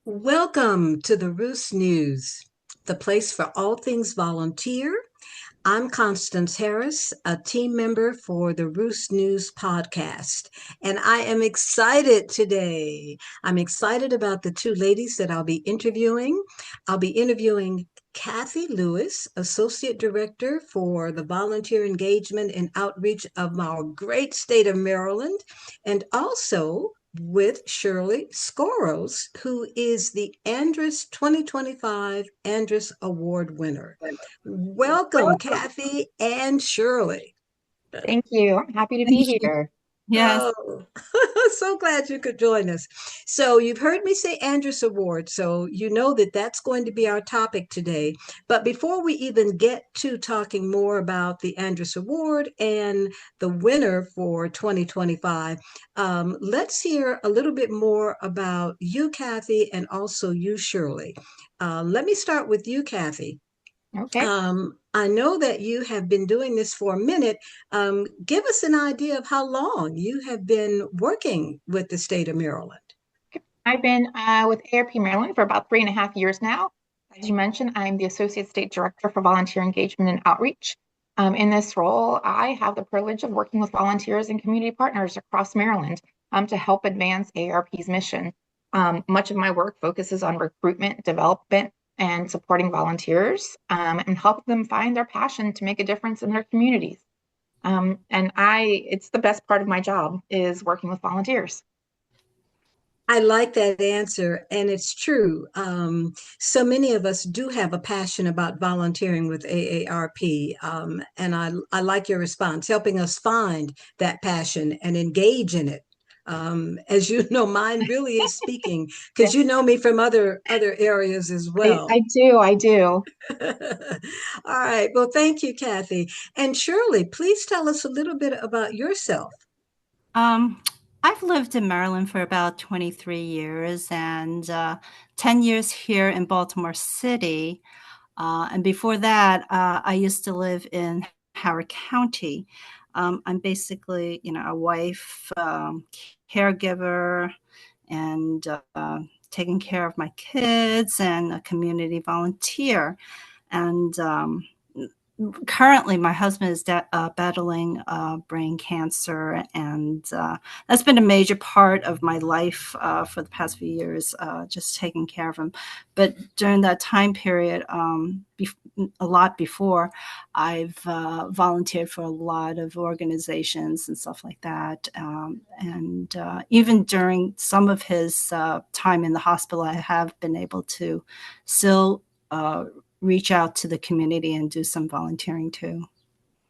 Welcome to the Roost News, the place for all things volunteer. I'm Constance Harris, a team member for the Roost News Podcast, and I am excited today. I'm excited about the two ladies that I'll be interviewing. I'll be interviewing Kathy Lewis, Associate Director for the Volunteer Engagement and Outreach of our great state of Maryland, and also with Shirley Sgouros, who is the Andrus 2025 Andrus Award Winner. Welcome, Kathy and Shirley. Thank you. I'm happy to Thank be you. here. Yes. Oh, so glad you could join us. So, you've heard me say Andrus Award, so you know that that's going to be our topic today. But before we even get to talking more about the Andrus Award and the winner for 2025, let's hear a little bit more about you, Kathy, and also you, Shirley. Let me start with you, Kathy. Okay. I know that you have been doing this for a minute. Give us an idea of how long you have been working with the state of Maryland. I've been with AARP Maryland for about 3.5 years now. As you mentioned, I'm the Associate State Director for Volunteer Engagement and Outreach. In this role, I have the privilege of working with volunteers and community partners across Maryland to help advance AARP's mission. Much of my work focuses on recruitment, development, and supporting volunteers and helping them find their passion to make a difference in their communities. It's the best part of my job is working with volunteers. I like that answer, and it's true. So many of us do have a passion about volunteering with AARP, and I like your response, helping us find that passion and engage in it. As you know, mine really is speaking because you know me from other areas as well. I do. All right. Well, thank you, Kathy. And Shirley, please tell us a little bit about yourself. Um, I've lived in Maryland for about 23 years and 10 years here in Baltimore City. And before that, I used to live in Howard County. I'm basically, a wife, caregiver, and taking care of my kids and a community volunteer. And currently my husband is battling brain cancer, and that's been a major part of my life for the past few years, just taking care of him. But during that time period, a lot before, I've volunteered for a lot of organizations and stuff like that, and even during some of his time in the hospital, I have been able to still reach out to the community and do some volunteering too.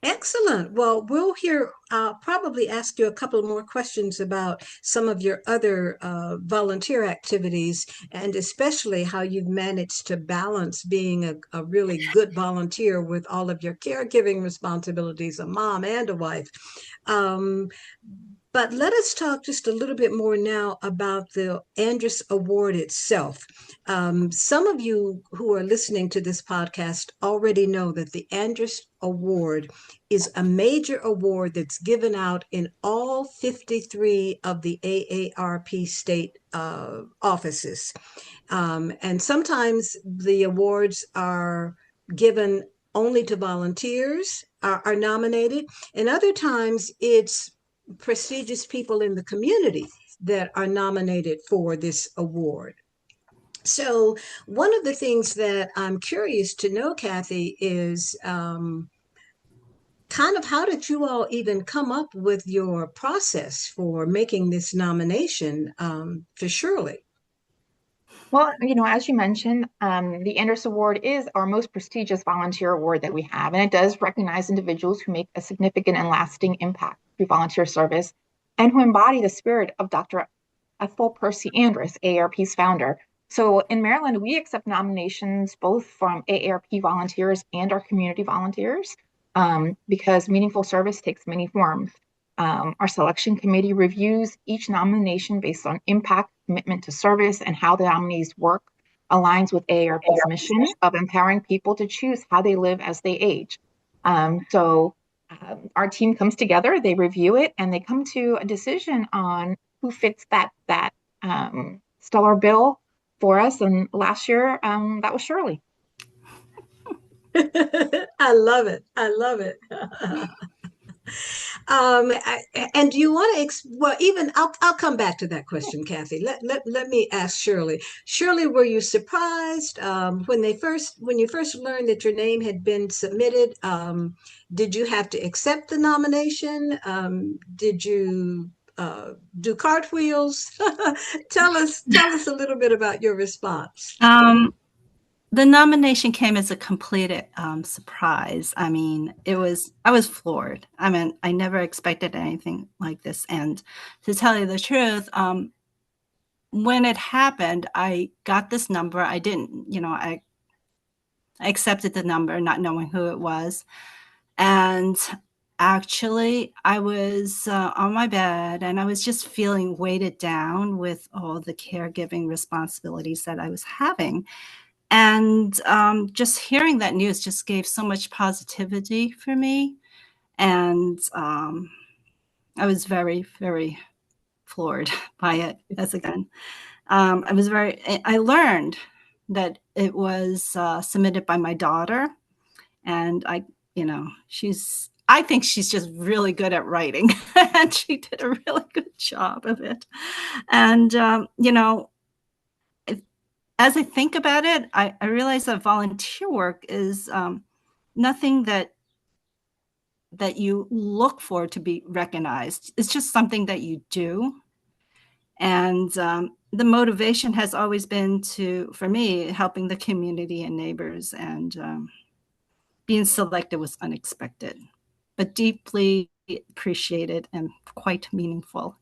Excellent. Well, we'll hear, I'll probably ask you a couple more questions about some of your other volunteer activities, and especially how you've managed to balance being a really good volunteer with all of your caregiving responsibilities, a mom and a wife. Um, but let us talk just a little bit more now about the Andrus Award itself. Some of you who are listening to this podcast already know that the Andrus Award is a major award that's given out in all 53 of the AARP state offices. And sometimes the awards are given only to volunteers, are nominated, and other times it's prestigious people in the community that are nominated for this award. So, one of the things that I'm curious to know, Kathy, is kind of how did you all even come up with your process for making this nomination for Shirley? Well, as you mentioned, the Andrus Award is our most prestigious volunteer award that we have, and it does recognize individuals who make a significant and lasting impact through volunteer service and who embody the spirit of Dr. Ethel Percy Andrus, AARP's founder. So in Maryland, we accept nominations both from AARP volunteers and our community volunteers because meaningful service takes many forms. Our selection committee reviews each nomination based on impact, commitment to service, and how the nominees' work aligns with AARP's mission of empowering people to choose how they live as they age. Our team comes together, they review it, and they come to a decision on who fits that stellar bill for us. And last year, that was Shirley. I love it. I love it. And do you want to, well, even I'll come back to that question, Kathy. Let me ask Shirley. Shirley, were you surprised when you first learned that your name had been submitted? Did you have to accept the nomination? Did you do cartwheels? Tell us a little bit about your response. The nomination came as a complete surprise. I mean, I was floored. I mean, I never expected anything like this. And to tell you the truth, when it happened, I got this number. I didn't, I accepted the number, not knowing who it was. And actually, I was on my bed and I was just feeling weighted down with all the caregiving responsibilities that I was having. And just hearing that news just gave so much positivity for me. And I was very, very floored by it. That's again. I learned that it was submitted by my daughter. And I think she's just really good at writing. And she did a really good job of it. And, as I think about it, I realize that volunteer work is nothing that you look for to be recognized. It's just something that you do. And the motivation has always been for me, helping the community and neighbors, and being selected was unexpected, but deeply appreciated and quite meaningful,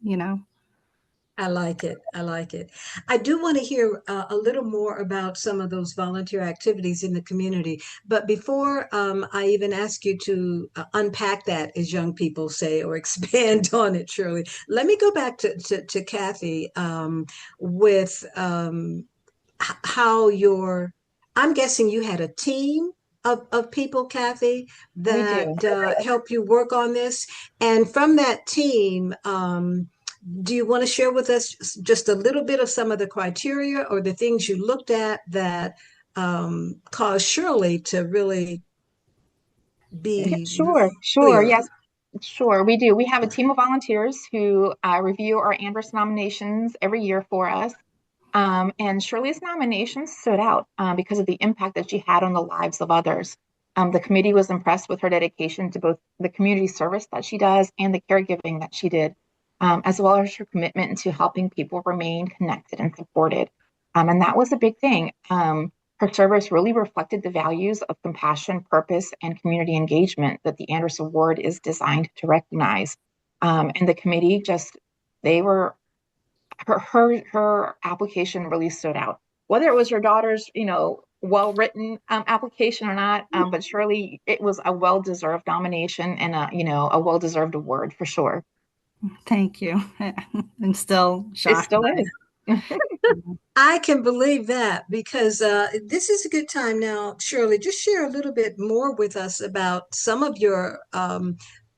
I like it. I like it. I do want to hear a little more about some of those volunteer activities in the community. But before I even ask you to unpack that, as young people say, or expand on it, Shirley, let me go back to Kathy with how I'm guessing you had a team of people, Kathy, that help you work on this. And from that team, do you want to share with us just a little bit of some of the criteria or the things you looked at that caused Shirley to really be? Sure. clear? Yes, sure. We do. We have a team of volunteers who review our Andrus nominations every year for us. And Shirley's nomination stood out because of the impact that she had on the lives of others. The committee was impressed with her dedication to both the community service that she does and the caregiving that she did, as well as her commitment to helping people remain connected and supported. And that was a big thing. Her service really reflected the values of compassion, purpose, and community engagement that the Andrus Award is designed to recognize. And the committee her application really stood out. Whether it was her daughter's, well-written application or not, but surely it was a well-deserved nomination and a well-deserved award for sure. Thank you. I'm still shocked. It still is. I can believe that because this is a good time now, Shirley. Just share a little bit more with us about some of your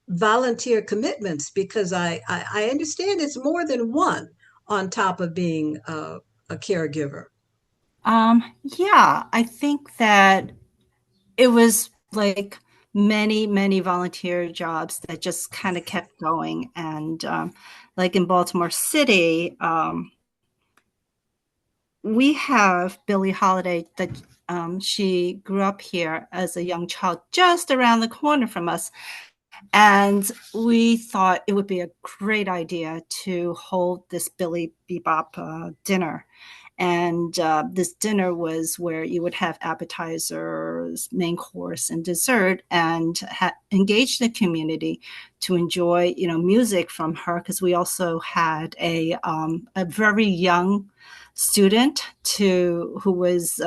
volunteer commitments, because I understand it's more than one on top of being a caregiver. Yeah, I think that it was like many volunteer jobs that just kind of kept going. And like in Baltimore City, we have Billie Holiday that she grew up here as a young child, just around the corner from us. And we thought it would be a great idea to hold this Billy Bebop dinner. And this dinner was where you would have appetizers, main course, and dessert, and engage the community to enjoy, music from her. Because we also had a very young student who was,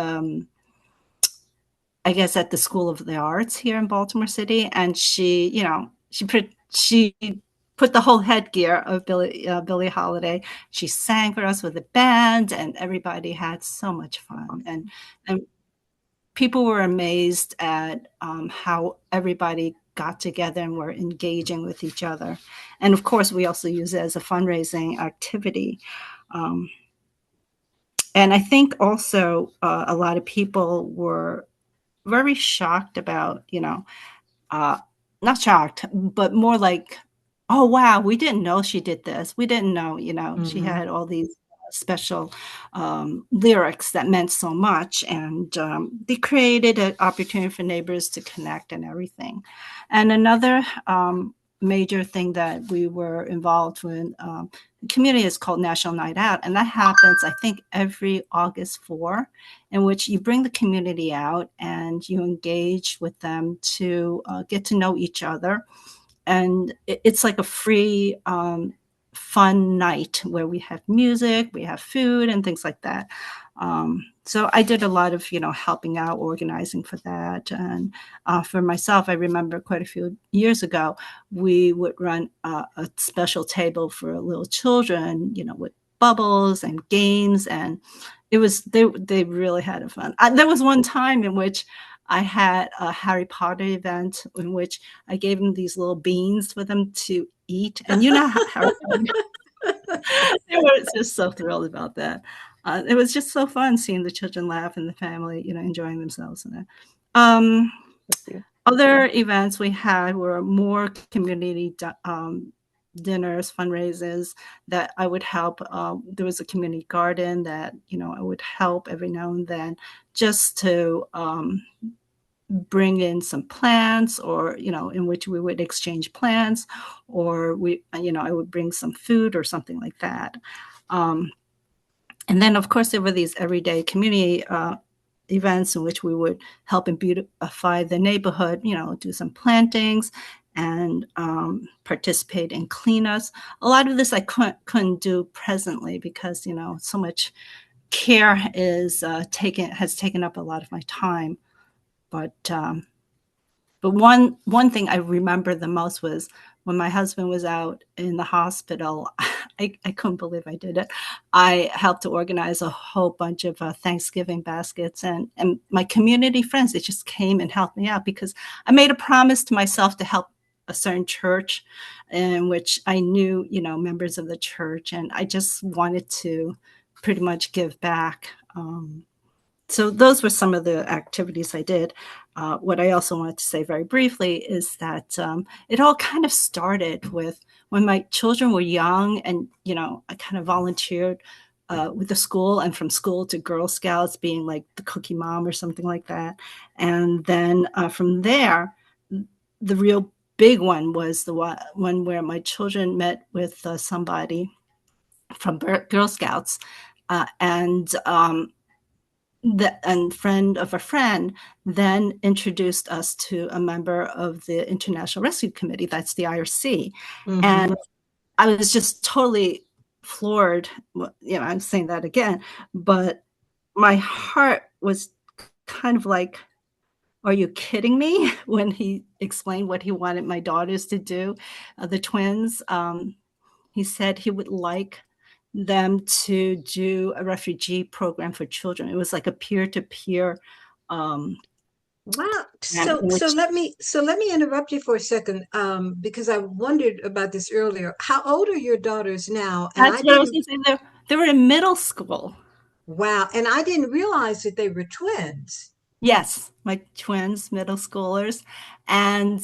I guess, at the School of the Arts here in Baltimore City, and she put the whole headgear of Billie Holiday. She sang for us with a band, and everybody had so much fun. And people were amazed at how everybody got together and were engaging with each other. And of course, we also use it as a fundraising activity. And I think also a lot of people were very shocked about, uh, not shocked, but more like, oh, wow, we didn't know she did this. We didn't know, she Mm-hmm. had all these special lyrics that meant so much. And they created an opportunity for neighbors to connect and everything. And another major thing that we were involved with, the community is called National Night Out. And that happens, I think, every August 4, in which you bring the community out and you engage with them to get to know each other. And it's like a free, fun night where we have music, we have food, and things like that. So I did a lot of, helping out, organizing for that. And for myself, I remember quite a few years ago, we would run a special table for little children, with bubbles and games. And they really had a fun. There was one time in which I had a Harry Potter event in which I gave them these little beans for them to eat. And how Harry Potter, they were just so thrilled about that. It was just so fun seeing the children laugh and the family, enjoying themselves. Other events we had were more community dinners, fundraisers that I would help. There was a community garden that, I would help every now and then just to bring in some plants, or, in which we would exchange plants, or I would bring some food or something like that. And then, of course, there were these everyday community events in which we would help and beautify the neighborhood, do some plantings and participate in cleanups. A lot of this I couldn't do presently because, so much care has taken up a lot of my time. But one thing I remember the most was when my husband was out in the hospital. I couldn't believe I did it. I helped to organize a whole bunch of Thanksgiving baskets, and my community friends, they just came and helped me out because I made a promise to myself to help a certain church in which I knew, members of the church, and I just wanted to pretty much give back. So those were some of the activities I did. What I also wanted to say very briefly is that it all kind of started with when my children were young, and, I kind of volunteered with the school, and from school to Girl Scouts, being like the cookie mom or something like that. And then from there, the real big one was the one where my children met with somebody from Girl Scouts, and friend of a friend then introduced us to a member of the International Rescue Committee, that's the IRC. Mm-hmm. And I was just totally floored. I'm saying that again, but my heart was kind of like, are you kidding me? When he explained what he wanted my daughters to do, the twins, he said he would like them to do a refugee program for children. It was like a peer-to-peer. Wow. So let me interrupt you for a second, because I wondered about this earlier. How old are your daughters now? And that's what I was going to say. They were in middle school. Wow. And I didn't realize that they were twins. Yes, my twins, middle schoolers. And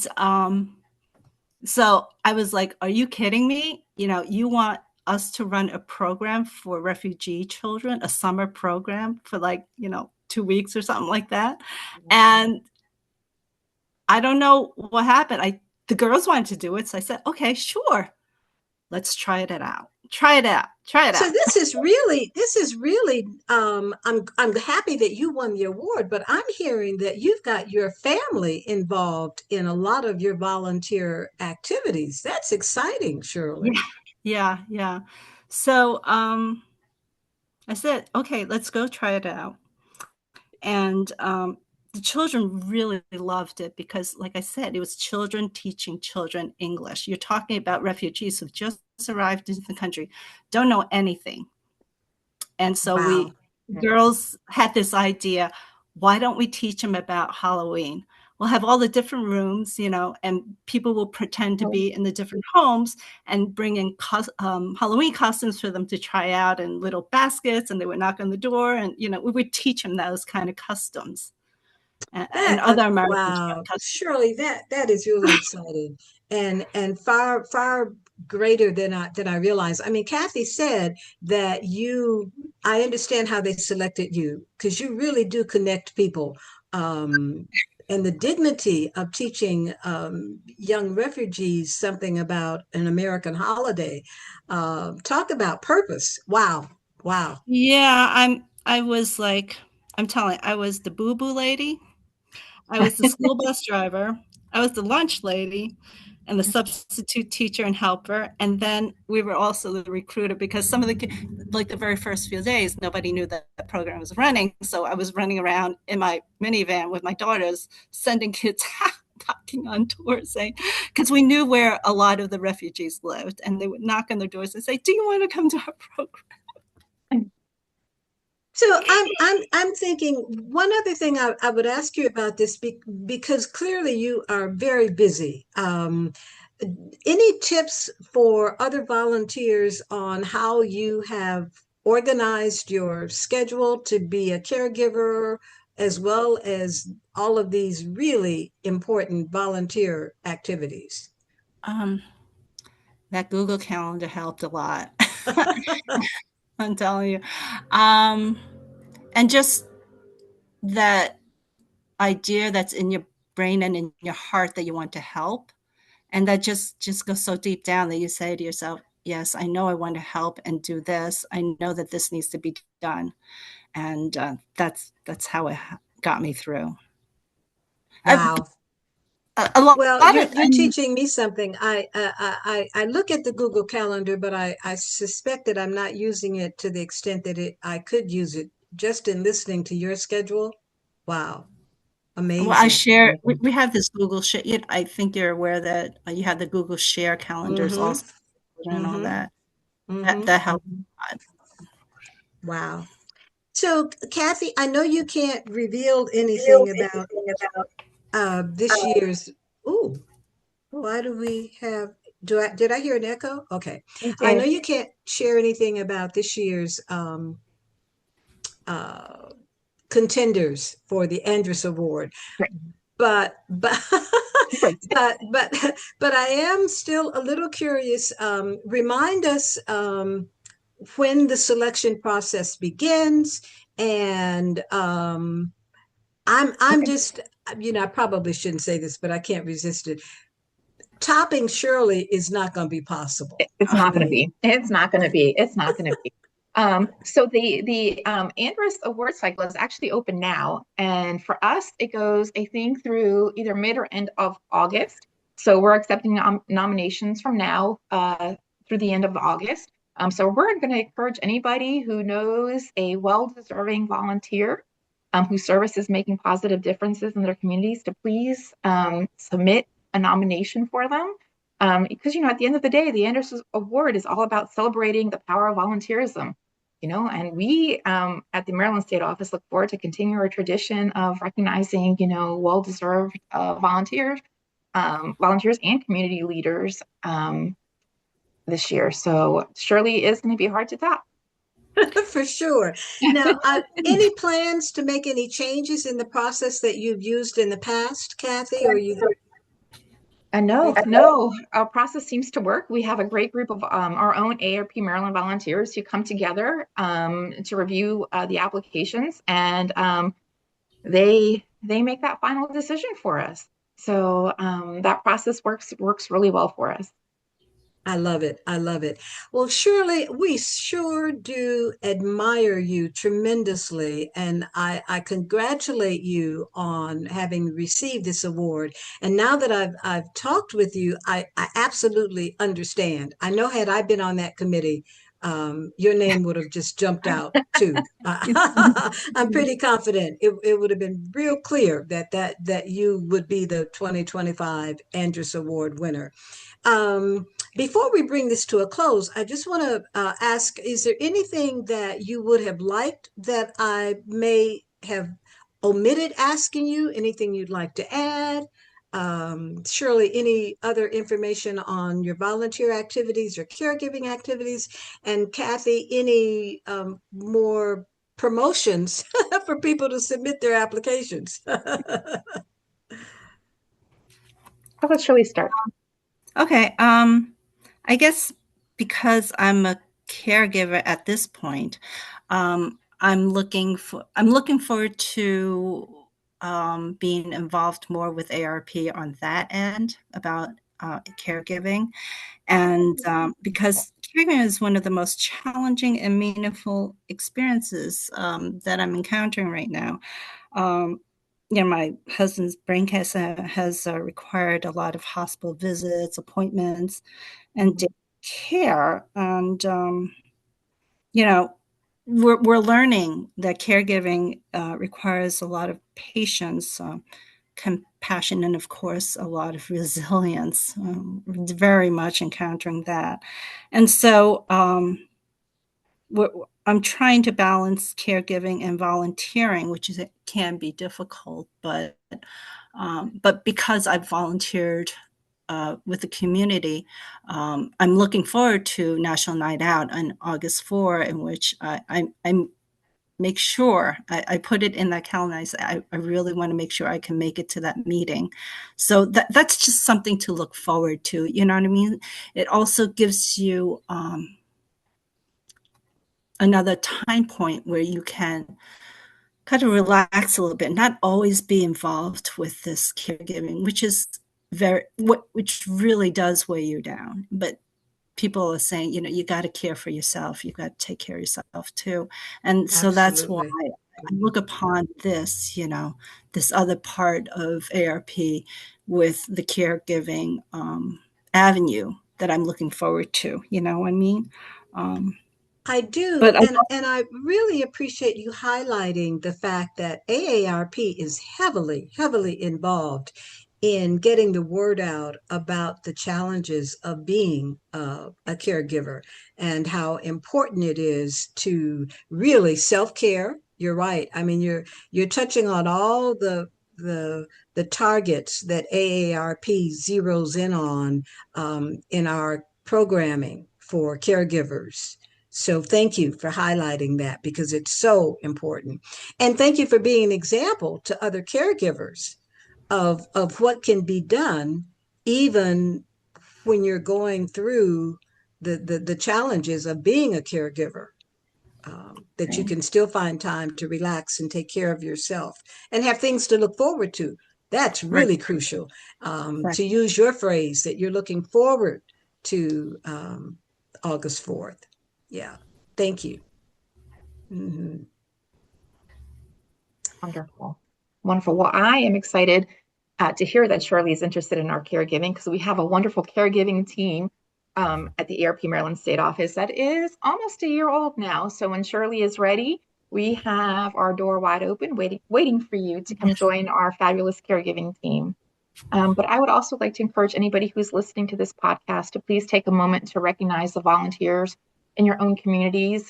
so I was like, are you kidding me? You want us to run a program for refugee children, a summer program for 2 weeks or something like that. And I don't know what happened. The girls wanted to do it. So I said, okay, sure. Let's try it out. So this is really, I'm happy that you won the award, but I'm hearing that you've got your family involved in a lot of your volunteer activities. That's exciting, Shirley. Yeah. So I said, okay, let's go try it out. And the children really loved it because, like I said, it was children teaching children English. You're talking about refugees who've just arrived into the country, don't know anything. And so Wow. girls had this idea, why don't we teach them about Halloween? we'll have all the different rooms, and people will pretend to be in the different homes and bring in Halloween costumes for them to try out in little baskets, and they would knock on the door, and we would teach them those kind of customs and other American Wow, customs. Shirley, that is really exciting and far greater than I realized. I mean, Kathy said that I understand how they selected you because you really do connect people. And the dignity of teaching young refugees something about an American holiday. Talk about purpose. Wow. Wow. Yeah, I was like, I was the boo-boo lady. I was the school bus driver. I was the lunch lady and the substitute teacher and helper. And then we were also the recruiter because some of the very first few days, nobody knew that the program was running. So I was running around in my minivan with my daughters, sending kids out, knocking on doors, because we knew where a lot of the refugees lived. And they would knock on their doors and say, do you want to come to our program? So I'm thinking one other thing I would ask you about this because clearly you are very busy. Any tips for other volunteers on how you have organized your schedule to be a caregiver as well as all of these really important volunteer activities? That Google Calendar helped a lot. I'm telling you. And just that idea that's in your brain and in your heart that you want to help. And that just goes so deep down that you say to yourself, yes, I know I want to help and do this. I know that this needs to be done. And that's how it got me through. Wow. Well, you're teaching me something. I look at the Google Calendar, but I suspect that I'm not using it to the extent that I could use it just in listening to your schedule. Wow. Amazing. Well, I share, we have this Google share. I think you're aware that you have the Google Share calendars also and all that. That helps a lot. Wow. So, Kathy, I know you can't reveal anything about this year's. Ooh, why do we have? Did I hear an echo? Okay, I know you can't share anything about this year's contenders for the Andrus Award, right. but I am still a little curious. Remind us when the selection process begins, and I'm just, I probably shouldn't say this, but I can't resist it. Topping Shirley is not going to be possible. It's not going to be. It's not going to be. It's not going to be. So the Andrus Award cycle is actually open now, and for us, it goes, I think, through either mid or end of August. So we're accepting nominations from now through the end of August. So we're going to encourage anybody who knows a well-deserving volunteer whose service is making positive differences in their communities to please submit a nomination for them. Because, at the end of the day, the Andrus Award is all about celebrating the power of volunteerism, and we at the Maryland State Office look forward to continue our tradition of recognizing, well-deserved volunteers and community leaders this year. So Shirley is going to be hard to top. For sure. Now, any plans to make any changes in the process that you've used in the past, Kathy, or you? No, our process seems to work. We have a great group of our own AARP Maryland volunteers who come together to review the applications, and they make that final decision for us. So that process works really well for us. I love it. I love it. Well, Shirley, we sure do admire you tremendously. And I congratulate you on having received this award. And now that I've talked with you, I absolutely understand. I know had I been on that committee, your name would have just jumped out too. I'm pretty confident it would have been real clear that you would be the 2025 Andrus Award winner. Before we bring this to a close, I just want to ask, is there anything that you would have liked that I may have omitted asking you? Anything you'd like to add? Shirley, any other information on your volunteer activities or caregiving activities? And Kathy, any more promotions for people to submit their applications? I'll let Shirley start. Okay. I guess because I'm a caregiver at this point, I'm looking forward to being involved more with AARP on that end about caregiving. And because caregiving is one of the most challenging and meaningful experiences that I'm encountering right now. My husband's brain cancer has required a lot of hospital visits, appointments, and care. And, we're learning that caregiving requires a lot of patience, compassion, and of course, a lot of resilience. Very much encountering that. And so I'm trying to balance caregiving and volunteering, which can be difficult, but because I've volunteered with the community, I'm looking forward to National Night Out on August 4, in which I make sure I put it in that calendar. I say I really want to make sure I can make it to that meeting. So that's just something to look forward to. You know what I mean? It also gives you another time point where you can kind of relax a little bit, not always be involved with this caregiving, which really does weigh you down. But people are saying, you got to care for yourself. You've got to take care of yourself too. And so that's why I look upon this, this other part of AARP with the caregiving avenue that I'm looking forward to. You know what I mean? I do. But and I really appreciate you highlighting the fact that AARP is heavily, heavily involved in getting the word out about the challenges of being a caregiver and how important it is to really self-care. You're right. I mean, you're touching on all the targets that AARP zeroes in on in our programming for caregivers. So thank you for highlighting that because it's so important. And thank you for being an example to other caregivers of what can be done even when you're going through the challenges of being a caregiver. That you can still find time to relax and take care of yourself and have things to look forward to. That's really crucial. To use your phrase, that you're looking forward to August 4th. Yeah. Thank you. Mm-hmm. Wonderful. Wonderful. Well, I am excited to hear that Shirley is interested in our caregiving because we have a wonderful caregiving team at the AARP Maryland State Office that is almost a year old now. So when Shirley is ready, we have our door wide open, waiting for you to come join our fabulous caregiving team. But I would also like to encourage anybody who's listening to this podcast to please take a moment to recognize the volunteers in your own communities,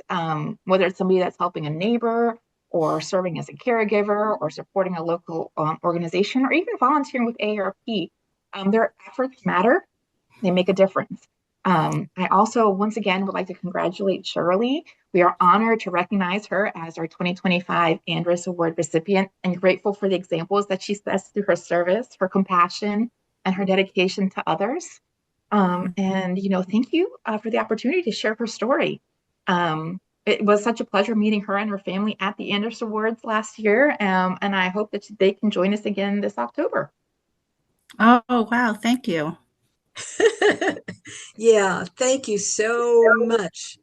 whether it's somebody that's helping a neighbor or serving as a caregiver or supporting a local organization or even volunteering with AARP. Their efforts matter. They make a difference. I also, once again, would like to congratulate Shirley. We are honored to recognize her as our 2025 Andrus Award recipient and grateful for the examples that she sets through her service, her compassion, and her dedication to others. And, thank you for the opportunity to share her story. It was such a pleasure meeting her and her family at the Andrus Awards last year. And I hope that they can join us again this October. Oh, wow. Thank you. Yeah, thank you so much.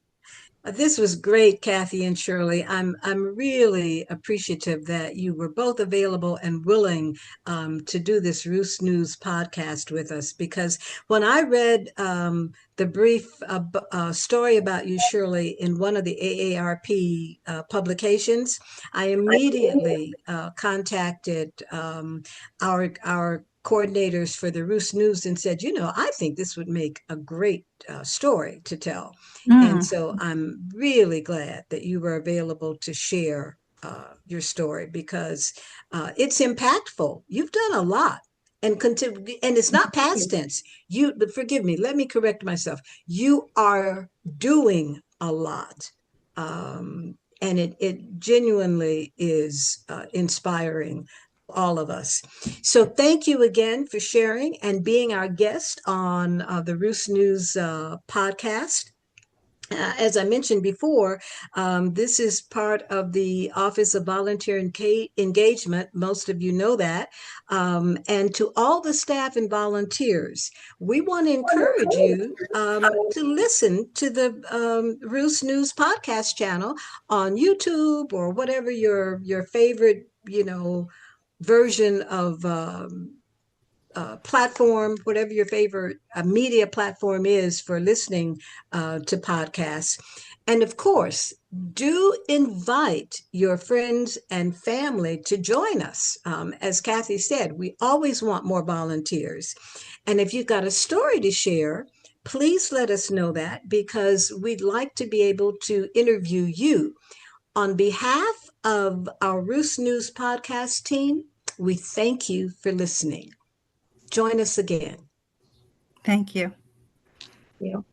This was great, Kathy and Shirley. I'm really appreciative that you were both available and willing to do this Roost News podcast with us. Because when I read the brief story about you, Shirley, in one of the AARP publications, I immediately contacted our coordinators for the Roost News and said, I think this would make a great story to tell. And so I'm really glad that you were available to share your story, because it's impactful. You've done a lot. And it's not past tense. Forgive me, let me correct myself. You are doing a lot. And it genuinely is inspiring all of us. So thank you again for sharing and being our guest on the Roost News podcast. As I mentioned before, this is part of the Office of Volunteer Engagement. Most of you know that. And to all the staff and volunteers, we want to encourage you to listen to the Roost News podcast channel on YouTube or whatever your favorite, version of platform, whatever your favorite media platform is for listening to podcasts. And of course, do invite your friends and family to join us. As Kathy said, we always want more volunteers. And if you've got a story to share, please let us know that, because we'd like to be able to interview you. On behalf of our Roost News podcast team, we thank you for listening. Join us again. Thank you. Thank you.